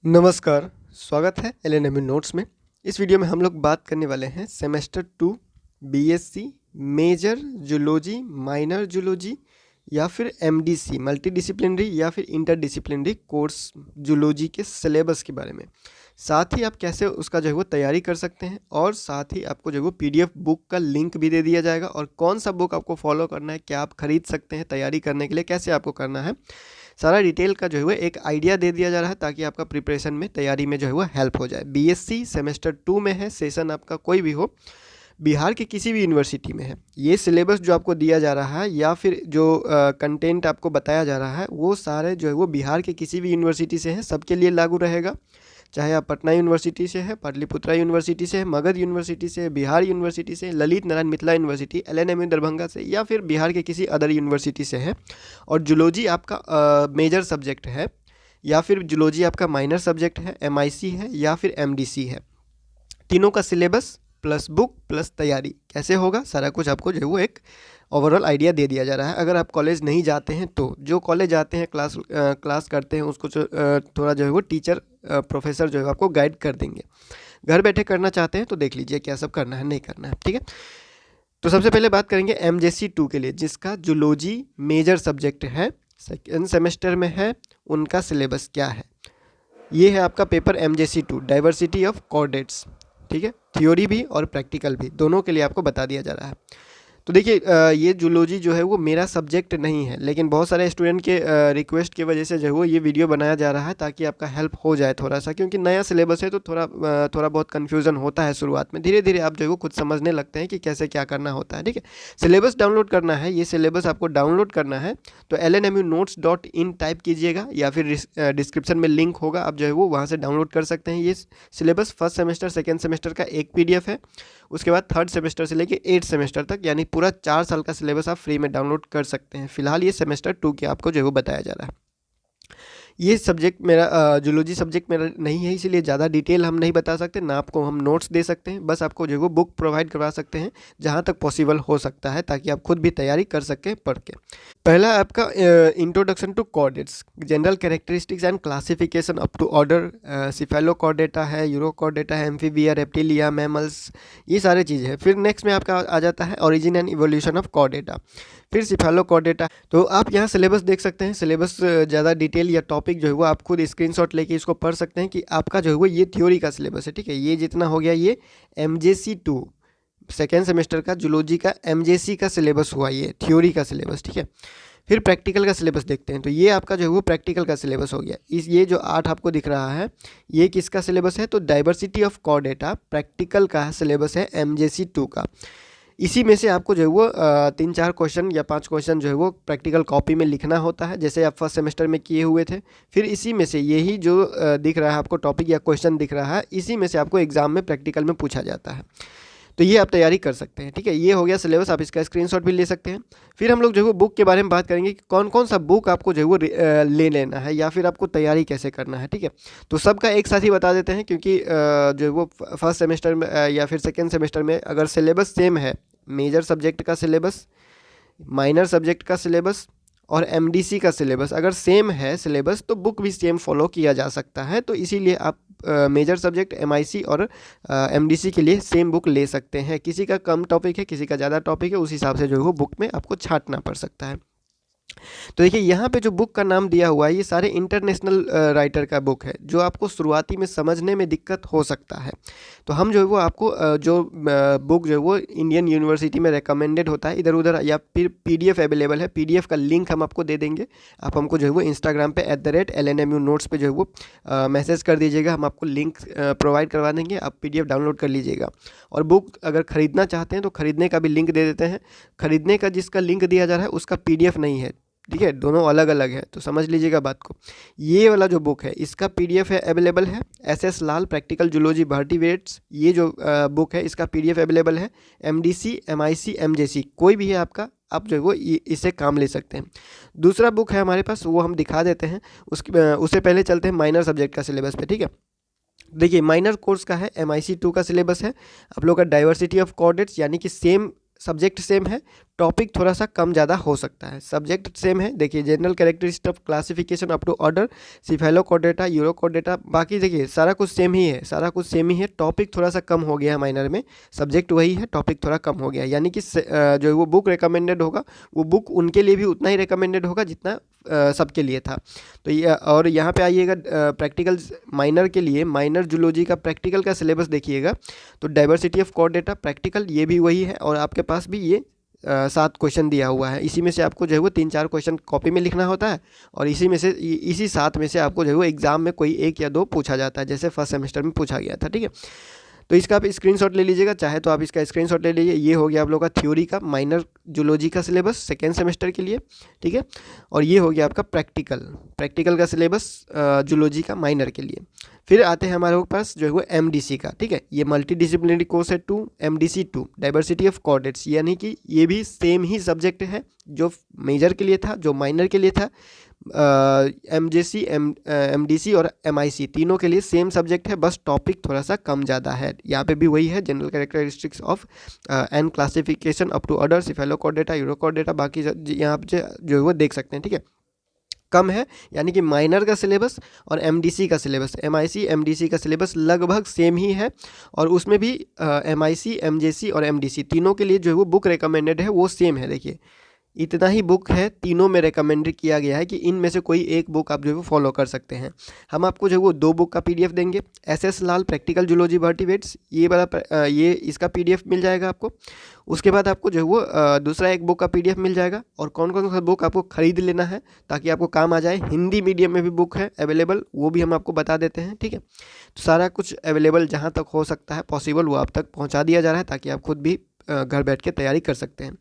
नमस्कार, स्वागत है एलएनएमयू नोट्स में। इस वीडियो में हम लोग बात करने वाले हैं semester 2 BSc major zoology, minor zoology या फिर एमडीसी मल्टी डिसिप्लिनरी या फिर इंटरडिसिप्लिनरी कोर्स जूलॉजी के सिलेबस के बारे में। साथ ही आप कैसे उसका जो है वो तैयारी कर सकते हैं और साथ ही आपको जो है वो पीडीएफ बुक का लिंक भी दे दिया जाएगा और कौन सा बुक आपको फॉलो करना है, क्या आप खरीद सकते हैं तैयारी करने के लिए, कैसे आपको करना है, सारा डिटेल का जो है वो एक आइडिया दे दिया जा रहा है ताकि आपका प्रिपरेशन में तैयारी में जो है वो हेल्प हो जाए। बीएससी सेमेस्टर 2 में है, सेशन आपका कोई भी हो, बिहार के किसी भी यूनिवर्सिटी में है, ये सिलेबस जो आपको दिया जा रहा है या फिर जो कंटेंट आपको बताया जा रहा है वो सारे जो है वो बिहार के किसी भी यूनिवर्सिटी से हैं, सबके लिए लागू रहेगा। चाहे आप पटना यूनिवर्सिटी से है, पाटलिपुत्रा यूनिवर्सिटी से है, मगध यूनिवर्सिटी से, बिहार यूनिवर्सिटी से, ललित नारायण मिथिला यूनिवर्सिटी, एलएनएमयू दरभंगा से या फिर बिहार के किसी अदर यूनिवर्सिटी से है। और जूलॉजी आपका मेजर सब्जेक्ट है या फिर जूलॉजी आपका माइनर सब्जेक्ट है, एमआईसी है या फिर एमडीसी है। तीनों का सिलेबस प्लस बुक प्लस तैयारी कैसे होगा, सारा कुछ आपको जो है वो एक ओवरऑल आइडिया दे दिया जा रहा है। अगर आप कॉलेज नहीं जाते हैं तो जो कॉलेज जाते हैं क्लास करते हैं उसको थोड़ा जो है वो टीचर प्रोफेसर जो है आपको गाइड कर देंगे। घर बैठे करना चाहते हैं तो देख लीजिए क्या सब करना है नहीं करना है, ठीक है। तो सबसे पहले बात करेंगे एमजेसी 2 के लिए, जिसका जूलॉजी मेजर सब्जेक्ट है, सेकेंड सेमेस्टर में है, उनका सिलेबस क्या है। ये है आपका paper MJC 2 diversity of coordinates, ठीक है। थ्योरी भी और प्रैक्टिकल भी दोनों के लिए आपको बता दिया जा रहा है। तो देखिए ये जूलॉजी जो है वो मेरा सब्जेक्ट नहीं है, लेकिन बहुत सारे स्टूडेंट के रिक्वेस्ट की वजह से जो है वो ये वीडियो बनाया जा रहा है ताकि आपका हेल्प हो जाए थोड़ा सा, क्योंकि नया सिलेबस है तो थोड़ा बहुत कन्फ्यूज़न होता है शुरुआत में। धीरे धीरे आप जो है वो खुद समझने लगते हैं कि कैसे क्या करना होता है, ठीक है। सिलेबस डाउनलोड करना है, ये सिलेबस आपको डाउनलोड करना है तो lnmunotes.in टाइप कीजिएगा या फिर डिस्क्रिप्शन में लिंक होगा, आप जो है वो वहाँ से डाउनलोड कर सकते हैं। ये syllabus first semester second semester का एक PDF है, उसके बाद थर्ड सेमेस्टर से लेके 8 सेमेस्टर तक यानी पूरा 4 साल का सिलेबस आप फ्री में डाउनलोड कर सकते हैं। फिलहाल ये सेमेस्टर 2 के आपको जो है वो बताया जा रहा है। ये सब्जेक्ट मेरा जूलॉजी सब्जेक्ट मेरा नहीं है, इसीलिए ज़्यादा डिटेल हम नहीं बता सकते, ना आपको हम नोट्स दे सकते हैं, बस आपको जो है वो बुक प्रोवाइड करवा सकते हैं जहाँ तक पॉसिबल हो सकता है ताकि आप खुद भी तैयारी कर सकें पढ़ के। पहला आपका introduction to chordates, general characteristics and classification up to order, cephalochordata है, यूरोकॉर्डेटा है, एम्फीबिया, रेप्टिलिया, मैमल्स, ये सारे चीज़ें हैं। फिर नेक्स्ट में आपका आ जाता है origin and evolution of Chordata, फिर सिफेलोकॉर्डेटा। तो आप यहाँ सिलेबस देख सकते हैं, सिलेबस ज़्यादा डिटेल या टॉपिक जो है वो आप खुद स्क्रीनशॉट लेके इसको पढ़ सकते हैं कि आपका जो है वो ये थ्योरी का सिलेबस है, ठीक है। ये जितना हो गया ये एमजेसी 2 सेकेंड सेमेस्टर का जूलॉजी का एमजेसी का सिलेबस हुआ, ये थ्योरी का सिलेबस, ठीक है। फिर प्रैक्टिकल का सिलेबस देखते हैं, तो ये आपका जो है वो प्रैक्टिकल का सिलेबस हो गया। ये जो 8 आपको दिख रहा है ये किसका सिलेबस है, तो डाइवर्सिटी ऑफ कॉर्डेटा प्रैक्टिकल का सिलेबस है एमजेसी 2 का। इसी में से आपको जो है वो 3-4 क्वेश्चन या 5 क्वेश्चन जो है वो प्रैक्टिकल कॉपी में लिखना होता है, जैसे आप फर्स्ट सेमेस्टर में किए हुए थे। फिर इसी में से यही जो दिख रहा है आपको टॉपिक या क्वेश्चन दिख रहा है, इसी में से आपको एग्जाम में प्रैक्टिकल में पूछा जाता है, तो ये आप तैयारी कर सकते हैं, ठीक है। ये हो गया सिलेबस, आप इसका स्क्रीनशॉट भी ले सकते हैं। फिर हम लोग जो है वो बुक के बारे में बात करेंगे कि कौन कौन सा बुक आपको जो है वो ले लेना है या फिर आपको तैयारी कैसे करना है, ठीक है। तो सबका एक साथ ही बता देते हैं, क्योंकि जो है वो फर्स्ट सेमेस्टर में या फिर सेकेंड सेमेस्टर में अगर सिलेबस सेम है, मेजर सब्जेक्ट का सिलेबस, माइनर सब्जेक्ट का सिलेबस और एमडीसी का सिलेबस अगर सेम है सिलेबस, तो बुक भी सेम फॉलो किया जा सकता है। तो इसीलिए आप मेजर सब्जेक्ट एमआईसी और एमडीसी के लिए सेम बुक ले सकते हैं। किसी का कम टॉपिक है, किसी का ज़्यादा टॉपिक है, उस हिसाब से जो है वो बुक में आपको छांटना पड़ सकता है। तो देखिए यहाँ पे जो बुक का नाम दिया हुआ है ये सारे इंटरनेशनल राइटर का बुक है, जो आपको शुरुआती में समझने में दिक्कत हो सकता है। तो हम जो है वो आपको जो बुक जो है वो इंडियन यूनिवर्सिटी में रेकमेंडेड होता है, इधर उधर या फिर पीडीएफ अवेलेबल है, पीडीएफ का लिंक हम आपको दे देंगे। आप हमको जो है वो इंस्टाग्राम पे @LNMU नोट्स पे जो है वो मैसेज कर दीजिएगा, हम आपको लिंक प्रोवाइड करवा देंगे, आप पीडीएफ डाउनलोड कर लीजिएगा। और बुक अगर ख़रीदना चाहते हैं तो ख़रीदने का भी लिंक दे देते हैं। ख़रीदने का जिसका लिंक दिया जा रहा है उसका पीडीएफ नहीं है, ठीक है, दोनों अलग अलग है, तो समझ लीजिएगा बात को। ये वाला जो बुक है इसका पीडीएफ है अवेलेबल है, SS लाल प्रैक्टिकल जूलॉजी भर्ती वेट्स, ये जो बुक है इसका पीडीएफ अवेलेबल है। एमडीसी, एमआईसी, एमजेसी कोई भी है आपका, आप जो है वो इससे काम ले सकते हैं। दूसरा बुक है हमारे पास, वो हम दिखा देते हैं। उससे पहले चलते हैं माइनर सब्जेक्ट का सिलेबस पे, ठीक है। देखिए माइनर कोर्स का है, एमआईसी 2 का सिलेबस है आप लोग का, डाइवर्सिटी ऑफ कोऑर्डिनेट्स यानी कि सेम सब्जेक्ट सेम है, टॉपिक थोड़ा सा कम ज़्यादा हो सकता है। सब्जेक्ट सेम है, देखिए general characteristic of classification up to order, cephalochordata, urochordata, बाकी देखिए सारा कुछ सेम ही है, सारा कुछ सेम ही है। टॉपिक थोड़ा सा कम हो गया है माइनर में, सब्जेक्ट वही है, टॉपिक थोड़ा कम हो गया है। यानी कि जो वो बुक रिकमेंडेड होगा वो बुक उनके लिए भी उतना ही रिकमेंडेड होगा जितना सबके लिए था। तो ये, और यहाँ पे आइएगा प्रैक्टिकल माइनर के लिए, माइनर जूलॉजी का प्रैक्टिकल का सिलेबस देखिएगा तो डाइवर्सिटी ऑफ कोऑर्डिनेटा प्रैक्टिकल ये भी वही है, और आपके पास भी ये 7 क्वेश्चन दिया हुआ है। इसी में से आपको जो है वो 3-4 क्वेश्चन कॉपी में लिखना होता है, और इसी में से इसी 7 में से आपको जो है वो एग्जाम में कोई 1 या 2 पूछा जाता है, जैसे फर्स्ट सेमेस्टर में पूछा गया था। ठीक है, तो इसका आप स्क्रीनशॉट ले लीजिएगा, चाहे तो आप इसका स्क्रीनशॉट ले लीजिए। ये हो गया आप लोग का थ्योरी का माइनर जूलॉजी का सिलेबस सेकेंड सेमेस्टर के लिए। ठीक है, और ये हो गया आपका प्रैक्टिकल का सिलेबस जूलॉजी का माइनर के लिए। फिर आते हैं हमारे पास जो है वो MDC का। ठीक है, ये मल्टी डिसिप्लिनरी कोर्स है 2 MDC 2 डाइवर्सिटी ऑफ कोऑर्डिनेट्स, यानी कि ये भी सेम ही सब्जेक्ट है जो मेजर के लिए था, जो माइनर के लिए था। MJC MDC और MIC तीनों के लिए सेम सब्जेक्ट है, बस टॉपिक थोड़ा सा कम ज़्यादा है। यहाँ पे भी वही है, general characteristics of and classification up to order, cephalochordata, urochordata, बाकी यहाँ पे जो है वो देख सकते हैं। ठीक है, कम है, यानी कि माइनर का सिलेबस और MDC का सिलेबस, MIC MDC का सिलेबस लगभग सेम ही है, और उसमें भी MIC MJC और MDC तीनों के लिए जो है वो बुक रिकमेंडेड है वो सेम है। देखिए इतना ही बुक है, तीनों में रिकमेंडेड किया गया है कि इनमें से कोई एक बुक आप जो है वो फॉलो कर सकते हैं। हम आपको जो है वो 2 बुक का PDF देंगे, SS लाल प्रैक्टिकल जूलॉजी वर्टिब्रेट्स, ये वाला ये इसका PDF मिल जाएगा आपको। उसके बाद आपको जो है वो दूसरा एक बुक का PDF मिल जाएगा, और कौन कौन सा बुक आपको खरीद लेना है ताकि आपको काम आ जाए। हिंदी मीडियम में भी बुक है अवेलेबल, वो भी हम आपको बता देते हैं। ठीक है, तो सारा कुछ अवेलेबल जहाँ तक हो सकता है पॉसिबल वो आप तक पहुँचा दिया जा रहा है, ताकि आप खुद भी घर बैठ के तैयारी कर सकते हैं।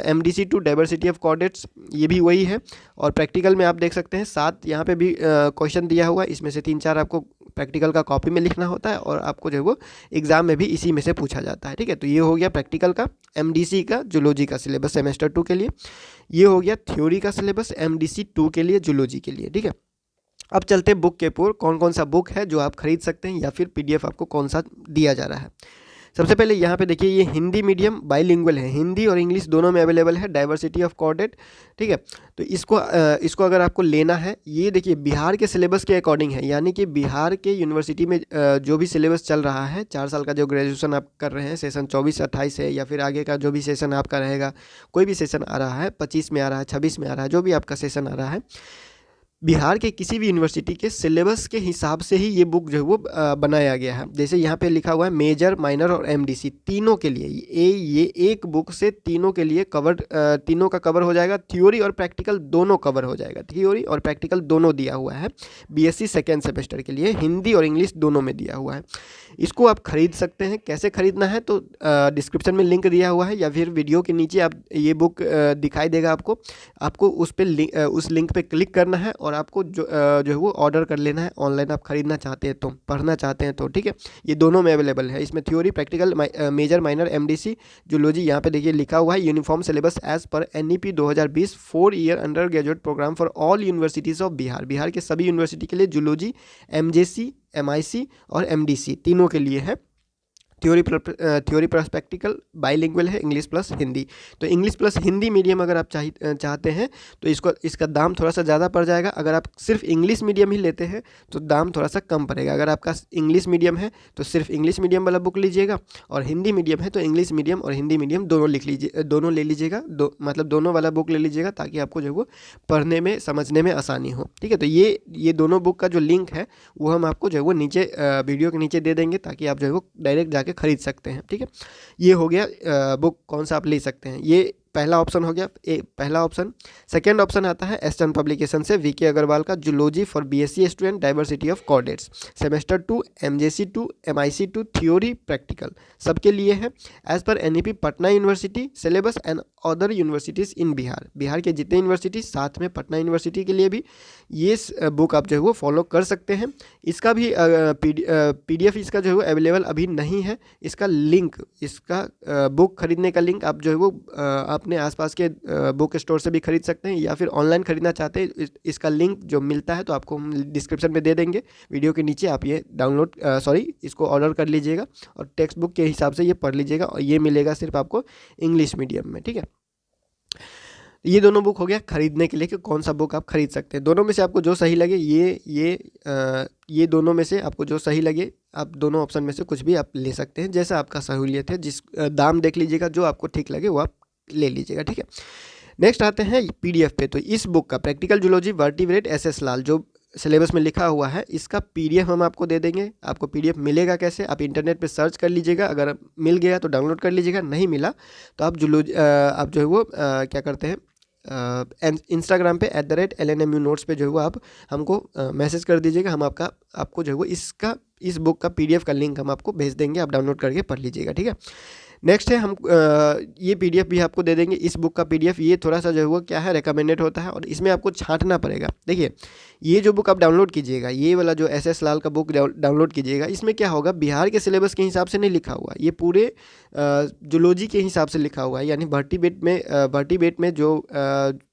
MDC 2 डाइवर्सिटी ऑफ कोऑर्डिनेट्स ये भी वही है, और प्रैक्टिकल में आप देख सकते हैं 7 यहाँ पे भी क्वेश्चन दिया हुआ है, इसमें से 3-4 आपको प्रैक्टिकल का कॉपी में लिखना होता है, और आपको जो है वो एग्जाम में भी इसी में से पूछा जाता है। ठीक है, तो ये हो गया प्रैक्टिकल का MDC का जूलॉजी का सिलेबस सेमेस्टर 2 के लिए। ये हो गया थ्योरी का सिलेबस MDC 2 के लिए जूलॉजी के लिए। ठीक है, अब चलते हैं बुक के ऊपर, कौन कौन सा बुक है जो आप खरीद सकते हैं, या फिर PDF आपको कौन सा दिया जा रहा है। सबसे पहले यहाँ पे देखिए, ये हिंदी मीडियम बाइलिंगुअल है, हिंदी और इंग्लिश दोनों में अवेलेबल है, डाइवर्सिटी ऑफ कोऑर्डिनेट। ठीक है, तो इसको अगर आपको लेना है, ये देखिए बिहार के सिलेबस के अकॉर्डिंग है, यानी कि बिहार के यूनिवर्सिटी में जो भी सिलेबस चल रहा है, 4 साल का जो ग्रेजुएशन आप कर रहे हैं, सेशन 24-28 है, या फिर आगे का जो भी सेशन आपका रहेगा, कोई भी सेशन आ रहा है, 25 में आ रहा है, 26 में आ रहा है, जो भी आपका सेशन आ रहा है, बिहार के किसी भी यूनिवर्सिटी के सिलेबस के हिसाब से ही ये बुक जो है वो बनाया गया है। जैसे यहाँ पे लिखा हुआ है मेजर, माइनर और MDC तीनों के लिए, ये एक बुक से तीनों के लिए तीनों का कवर हो जाएगा। थ्योरी और प्रैक्टिकल दोनों कवर हो जाएगा, थ्योरी और प्रैक्टिकल दोनों दिया हुआ है। BSc सेकेंड सेमेस्टर के लिए हिंदी और इंग्लिश दोनों में दिया हुआ है। इसको आप खरीद सकते हैं, कैसे खरीदना है तो डिस्क्रिप्शन में लिंक दिया हुआ है, या फिर वीडियो के नीचे आप ये बुक दिखाई देगा आपको उस लिंक पे क्लिक करना है, और आपको जो है वो ऑर्डर कर लेना है। ऑनलाइन आप खरीदना चाहते हैं तो, पढ़ना चाहते हैं तो, ठीक है, ये दोनों में अवेलेबल है। इसमें theory, practical, major, minor, MDC zoology, यहाँ पे देखिए लिखा हुआ है uniform syllabus as per NEP 2020 4 year under graduate program for all universities of Bihar. Bihar के सभी यूनिवर्सिटी के लिए जूलॉजी, MJC, MIC और MDC तीनों के लिए है। थ्योरी प्लस प्रैक्टिकल बाइलिंगुअल है, इंग्लिश प्लस हिंदी। तो इंग्लिश प्लस हिंदी मीडियम अगर आप चाहते हैं तो इसका दाम थोड़ा सा ज़्यादा पड़ जाएगा। अगर आप सिर्फ इंग्लिश मीडियम ही लेते हैं तो दाम थोड़ा सा कम पड़ेगा। अगर आपका इंग्लिश मीडियम है तो सिर्फ इंग्लिश मीडियम वाला बुक लीजिएगा, और हिंदी मीडियम है तो इंग्लिश मीडियम और हिंदी मीडियम दोनों ले लीजिएगा, मतलब दोनों वाला बुक ले लीजिएगा, ताकि आपको जो है वो पढ़ने में समझने में आसानी हो। ठीक है, तो ये दोनों बुक का जो लिंक है वो हम आपको जो है वो नीचे वीडियो के नीचे दे देंगे, ताकि आप जो है वो डायरेक्ट जाके खरीद सकते हैं। ठीक है, ये हो गया बुक कौन सा आप ले सकते हैं, ये पहला ऑप्शन हो गया, पहला ऑप्शन। सेकंड ऑप्शन आता है एस्टर्न पब्लिकेशन से VK अग्रवाल का zoology for BSc student diversity of coordinates semester 2 MJC 2 MIC 2 theory practical सबके लिए है। As per NEP Patna university syllabus and other universities in Bihar. Bihar के जितने यूनिवर्सिटी साथ में पटना यूनिवर्सिटी के लिए भी ये बुक आप जो है वो फॉलो कर सकते हैं। इसका भी PDF इसका जो है वो अवेलेबल अभी नहीं है। इसका लिंक, इसका बुक खरीदने का लिंक आप जो है वो आप अपने आसपास के बुक स्टोर से भी खरीद सकते हैं, या फिर ऑनलाइन खरीदना चाहते हैं इसका लिंक जो मिलता है तो आपको हम डिस्क्रिप्शन में दे देंगे वीडियो के नीचे। आप ये इसको ऑर्डर कर लीजिएगा और टेक्स्ट बुक के हिसाब से ये पढ़ लीजिएगा, और ये मिलेगा सिर्फ आपको इंग्लिश मीडियम में, ठीक है। ये दोनों बुक हो गया खरीदने के लिए कि कौन सा बुक आप खरीद सकते हैं। दोनों में से आपको जो सही लगे, ये दोनों में से आपको जो सही लगे, आप दोनों ऑप्शन में से कुछ भी आप ले सकते हैं, जैसा आपका सहूलियत है। जिस दाम देख लीजिएगा, जो आपको ठीक लगे वो आप ले लीजिएगा, ठीक है। नेक्स्ट आते हैं PDF पे। तो इस बुक का प्रैक्टिकल जूलॉजी वर्टिब्रेट SS लाल जो सिलेबस में लिखा हुआ है, इसका PDF हम आपको दे देंगे। आपको PDF मिलेगा कैसे, आप इंटरनेट पे सर्च कर लीजिएगा, अगर मिल गया तो डाउनलोड कर लीजिएगा, नहीं मिला तो आप जो है वो क्या करते हैं, इंस्टाग्राम पे @LNMU नोट्स पे जो है वो आप हमको मैसेज कर दीजिएगा। हम आपको जो है वो इस बुक का PDF का लिंक हम आपको भेज देंगे, आप डाउनलोड करके पढ़ लीजिएगा, ठीक है। नेक्स्ट है हम ये PDF भी आपको दे देंगे। इस बुक का PDF ये थोड़ा सा जो है वो क्या है, रिकमेंडेड होता है, और इसमें आपको छांटना पड़ेगा। देखिए, ये जो बुक आप डाउनलोड कीजिएगा, ये वाला जो SS लाल का बुक डाउनलोड कीजिएगा, इसमें क्या होगा, बिहार के सिलेबस के हिसाब से नहीं लिखा हुआ, ये पूरे जूलॉजी के हिसाब से लिखा हुआ है। यानी वर्टिब्रेट में जो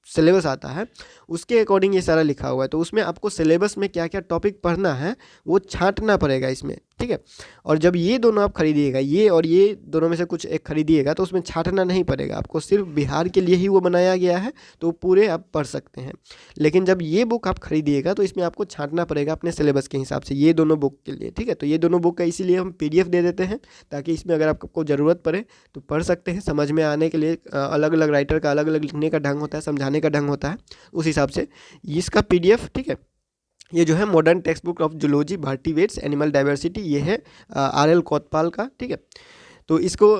सिलेबस आता है उसके अकॉर्डिंग ये सारा लिखा हुआ है। तो उसमें आपको सिलेबस में क्या क्या टॉपिक पढ़ना है वो छांटना पड़ेगा इसमें, ठीक है। और जब ये दोनों आप खरीदिएगा, ये और ये दोनों में से कुछ एक खरीदिएगा, तो उसमें छांटना नहीं पड़ेगा आपको, सिर्फ बिहार के लिए ही वो बनाया गया है, तो पूरे आप पढ़ सकते हैं। लेकिन जब ये बुक आप खरीदिएगा तो इसमें आपको छांटना पड़ेगा अपने सिलेबस के हिसाब से, ये दोनों बुक के लिए, ठीक है। तो ये दोनों बुक का इसीलिए हम PDF दे देते हैं, ताकि इसमें अगर आपको ज़रूरत पड़े तो पढ़ सकते हैं। समझ में आने के लिए अलग अलग राइटर का अलग अलग लिखने का ढंग होता है, समझाने का ढंग होता है, उस हिसाब से इसका PDF, ठीक है। ये जो है modern text book of zoology vertebrates animal diversity, ये है RL कोतवाल का, ठीक है। तो इसको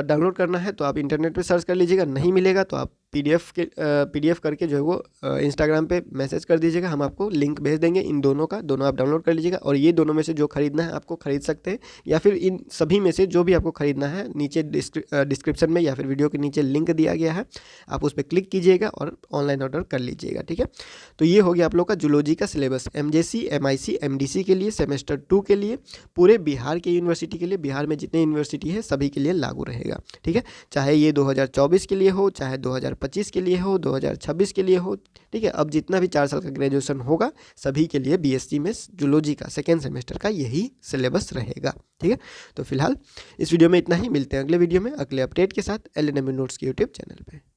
डाउनलोड करना है तो आप इंटरनेट पे सर्च कर लीजिएगा, नहीं मिलेगा तो आप PDF करके जो है वो इंस्टाग्राम पे मैसेज कर दीजिएगा, हम आपको लिंक भेज देंगे इन दोनों का, दोनों आप डाउनलोड कर लीजिएगा। और ये दोनों में से जो खरीदना है आपको खरीद सकते हैं, या फिर इन सभी में से जो भी आपको खरीदना है, नीचे डिस्क्रिप्शन में या फिर वीडियो के नीचे लिंक दिया गया है, आप उस पर क्लिक कीजिएगा और ऑनलाइन ऑर्डर कर लीजिएगा, ठीक है। तो ये हो गया आप लोग का जूलॉजी का सिलेबस MJC MIC MDC के लिए, सेमेस्टर 2 के लिए, पूरे बिहार के यूनिवर्सिटी के लिए, बिहार में जितने यूनिवर्सिटी है सभी के लिए लागू रहेगा, ठीक है। चाहे ये 2024 के लिए हो, चाहे 2025 के लिए हो, 2026 के लिए हो, ठीक है। अब जितना भी 4 साल का ग्रेजुएशन होगा सभी के लिए BSc में जूलॉजी का सेकेंड सेमेस्टर का यही सिलेबस रहेगा, ठीक है। तो फिलहाल इस वीडियो में इतना ही, मिलते हैं अगले वीडियो में अगले अपडेट के साथ LNMU नोट्स के यूट्यूब चैनल पे।